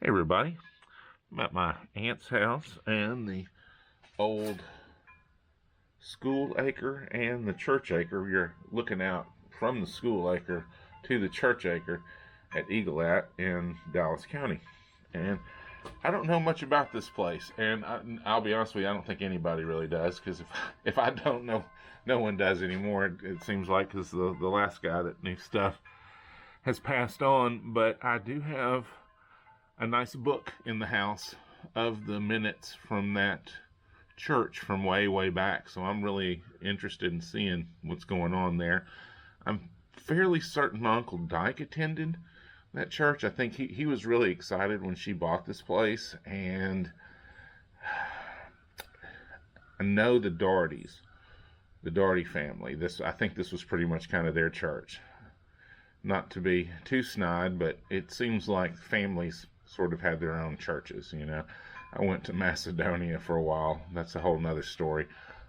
Hey everybody, I'm at my aunt's house and the old school acre and the church acre. You're looking out from the school acre to the church acre at Eaglette in Dallas County. And I don't know much about this place, and I'll be honest with you, I don't think anybody really does, because if I don't know, no one does anymore. It seems like, because the last guy that knew stuff has passed on. But I do have a nice book in the house of the minutes from that church from way, way back. So I'm really interested in seeing what's going on there. I'm fairly certain my Uncle Dyke attended that church. I think he was really excited when she bought this place. And I know the Dohertys, the Doherty family. I think this was pretty much kind of their church. Not to be too snide, but it seems like families sort of had their own churches, you know. I went to Macedonia for a while. That's a whole nother story.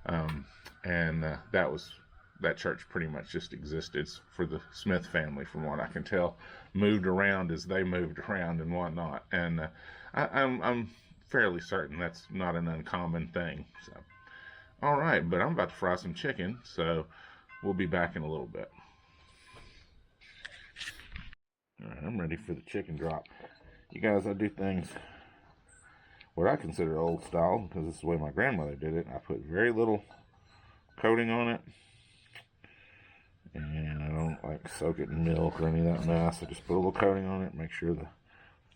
And that church pretty much just existed for the Smith family, from what I can tell. Moved around as they moved around and whatnot. And I'm fairly certain that's not an uncommon thing. So, all right, but I'm about to fry some chicken, so we'll be back in a little bit. All right, I'm ready for the chicken drop. You guys, I do things what I consider old style, because this is the way my grandmother did it. I put very little coating on it, and I don't like soak it in milk or any of that mess. I just put a little coating on it, make sure the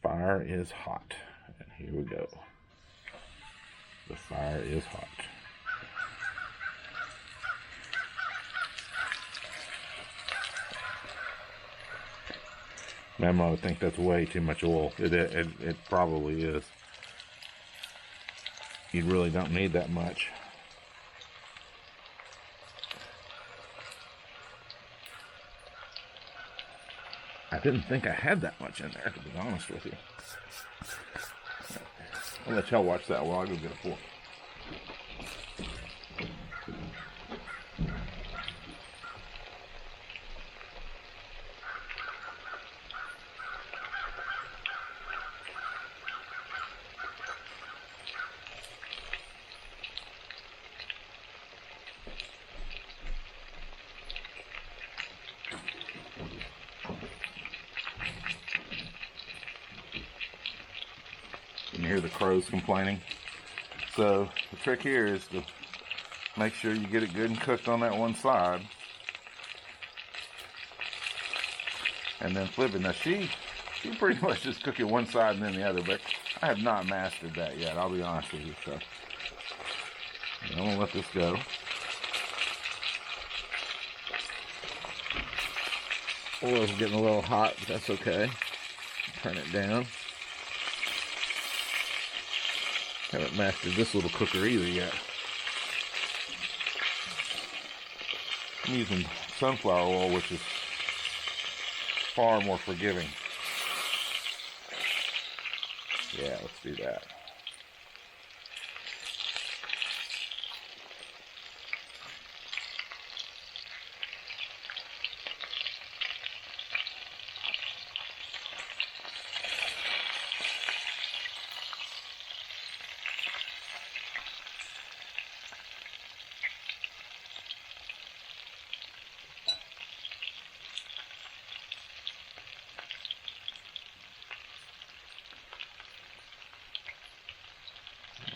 fire is hot. And here we go. The fire is hot. Mammaw would think that's way too much oil. It probably is. You really don't need that much. I didn't think I had that much in there, to be honest with you. I'll let y'all watch that while I go get a fork. You can hear the crows complaining. So the trick here is to make sure you get it good and cooked on that one side, and then flip it. Now she pretty much just cook it one side and then the other, but I have not mastered that yet, I'll be honest with you. So I'm gonna let this go. Oil's getting a little hot, but that's okay. Turn it down. Haven't mastered this little cooker either yet. I'm using sunflower oil, which is far more forgiving. Yeah, let's do that.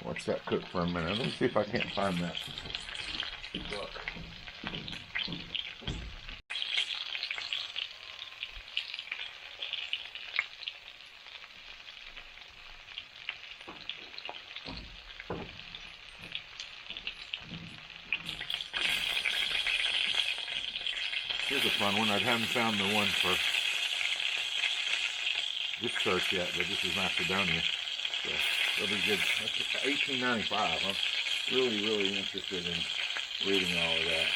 Watch that cook for a minute. Let me see if I can't find that book. Here's a fun one. I haven't found the one for this church yet, but this is Macedonia. So that'll be good. That's $18.95. I'm really interested in reading all of that.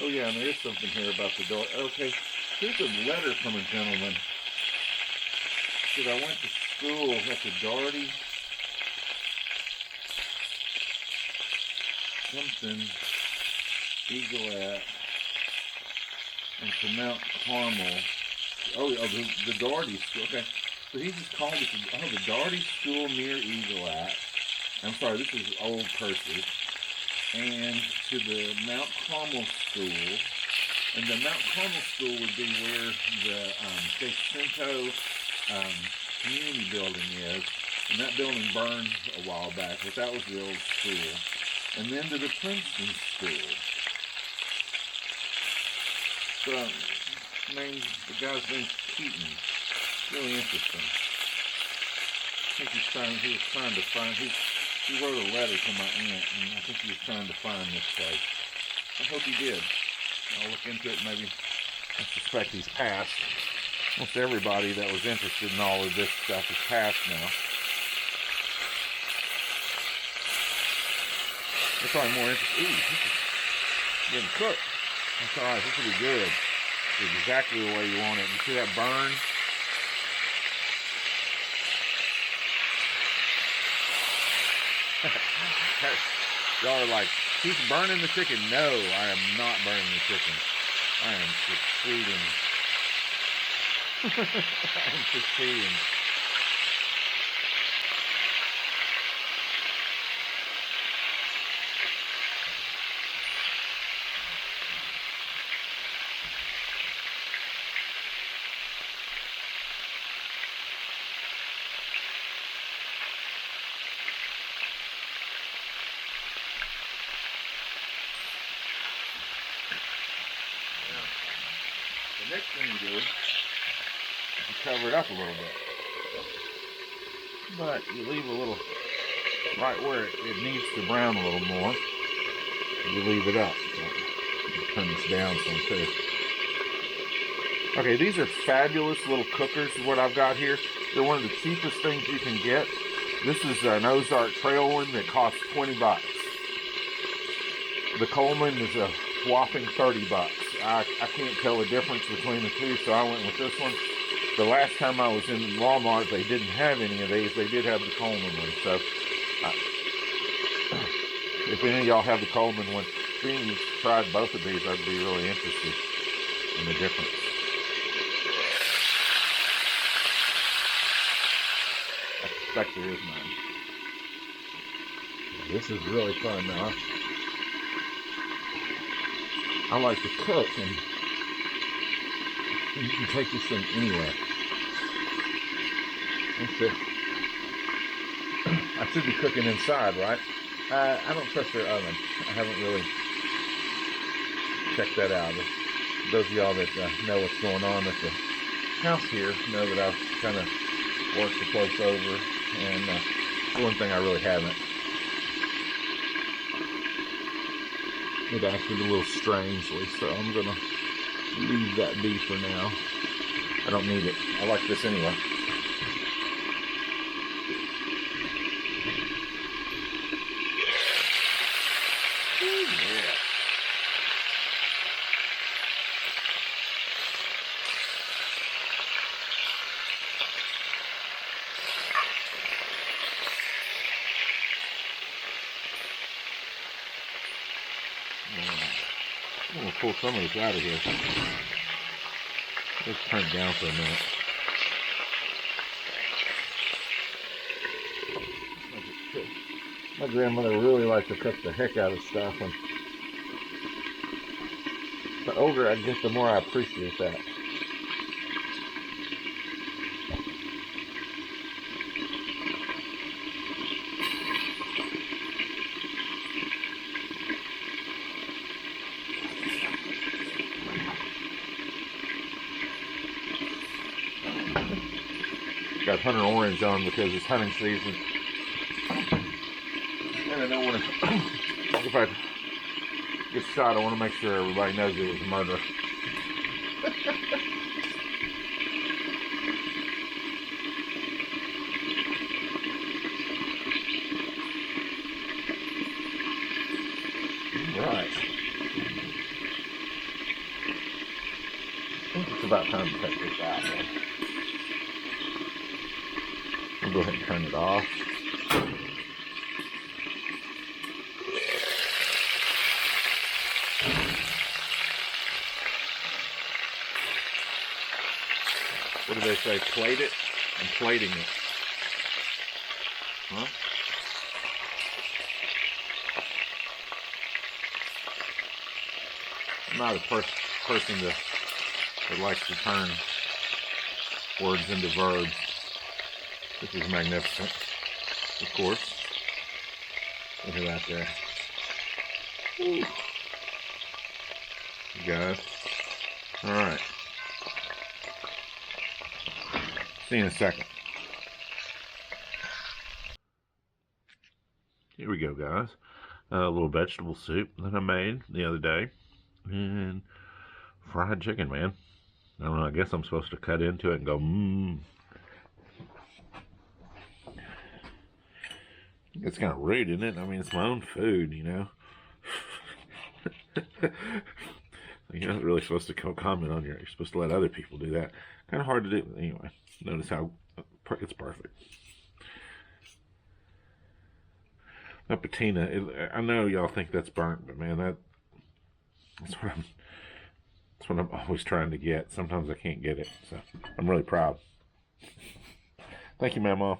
Oh yeah, and there is something here about the door. Okay, here's a letter from a gentleman. Said I went to school at the Doherty something Eaglette and to Mount Carmel. Oh, the Doherty school. Okay. So he just called it the Darty School near Eaglette. I'm sorry, this is old cursive. And to the Mount Carmel School. And the Mount Carmel School would be where the Jacinto community building is. And that building burned a while back, but that was the old school. And then to the Princeton School. So, the guy's name's Keaton. Really interesting. I think he was trying to find, he wrote a letter to my aunt, and I think he was trying to find this place. I hope he did. I'll look into it. Maybe, I suspect he's passed. Almost everybody that was interested in all of this stuff is passed now. They're probably more interested. Ooh, this is getting cooked. That's alright, this will be good. It's exactly the way you want it. You see that burn? Y'all are like, he's burning the chicken. No, I am not burning the chicken. I am succeeding. I am succeeding. The next thing you do is you cover it up a little bit. But you leave a little, right where it needs to brown a little more, you leave it up. So turn this down some too. Okay, these are fabulous little cookers, what I've got here. They're one of the cheapest things you can get. This is an Ozark Trail one that costs 20 bucks. The Coleman is a whopping 30 bucks. I can't tell the difference between the two, so I went with this one. The last time I was in Walmart, they didn't have any of these. They did have the Coleman one. So, if any of y'all have the Coleman one, being you've tried both of these, I'd be really interested in the difference. I suspect there is none. This is really fun now. I like to cook, and you can take this thing anywhere. That's it. I should be cooking inside, right? I don't trust their oven. I haven't really checked that out. Those of y'all that know what's going on at the house here know that I've kind of worked the place over, and the one thing I really haven't. It acted a little strangely, so I'm going to leave that be for now. I don't need it. I like this anyway. Ooh, yeah. I'm going to pull some of this out of here. Let's turn it down for a minute. My grandmother really liked to cook the heck out of stuff, and the older I get, the more I appreciate that. Got hunter orange on because it's hunting season, and I don't want to. If I get shot, I want to make sure everybody knows it was murder. Right. I think it's about time to cut this out. I'll go ahead and turn it off. What do they say? Plate it? I'm plating it. Huh? I'm not a person that likes to turn words into verbs. This is magnificent, of course. Look at that there. Woo. You guys. Alright. See you in a second. Here we go, guys. A little vegetable soup that I made the other day. And fried chicken, man. I don't know, I guess I'm supposed to cut into it and go, mmm. It's kind of rude, isn't it? I mean, it's my own food, you know. You're not really supposed to comment on you're supposed to let other people do that. Kind of hard to do. Anyway, notice how it's perfect. That patina, I know y'all think that's burnt, but man, that's what I'm always trying to get. Sometimes I can't get it, so I'm really proud. Thank you, Mammaw.